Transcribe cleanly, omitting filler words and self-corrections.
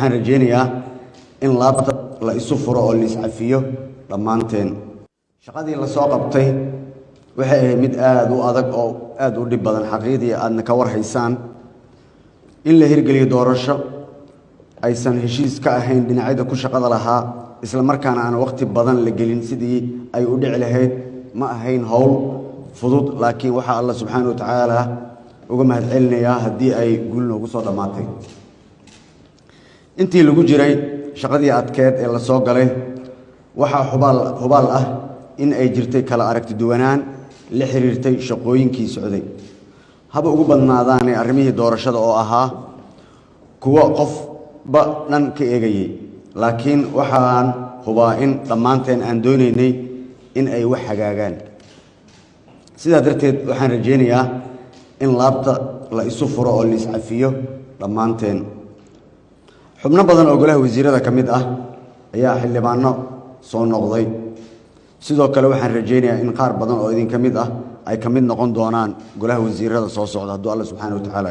waxaan rajeynayaa in laabta la isu furo oo la iscafiyo dhammaanteen. shaqadii la soo qabtay waxay ahayd mid aad u adag oo aad u dhib badan xaqiiqdii aadna ka war haysaan in la hirgeliyo doorasho aysan heshiis ka ahayn dhinacyada ku shaqada lahaa isla markaana aan waqti badan la gelin sidii ay u dhici lahayd ma ahayn hawl fudud laakiin waxa Allah subxaanahu wa ta'ala uga mahadcelinayaa haddii ay guul noogu soo dhammaatay. intii lagu jiray shaqadii adkeed ee la soo galay waxaa hubaal ah in ay jirtay kala aragti duwanaan la xiriirtay shaqooyinkii socday haba ugu badnaadaanay arrimihii doorashada oo ahaa kuwa qofba dhan ka eegayay laakiin waxaan hubaa in dhammaanteen aan doonaynay in ay wax hagaagaan. sidaa darteed waxaan rajeynayaa in laabta la isu furo oo la iscafiyo dhammaanteen. xubno badan oo golaha wasiirada ka mid ah ayaa xildhibaano soo noqday sidoo kale waxaan rajeynayaa in qaar badan oo idin ka mid ah ay ka mid noqon doonaan golaha wasiirada soo socda hadduu Allah subxaanahu wa ta'ala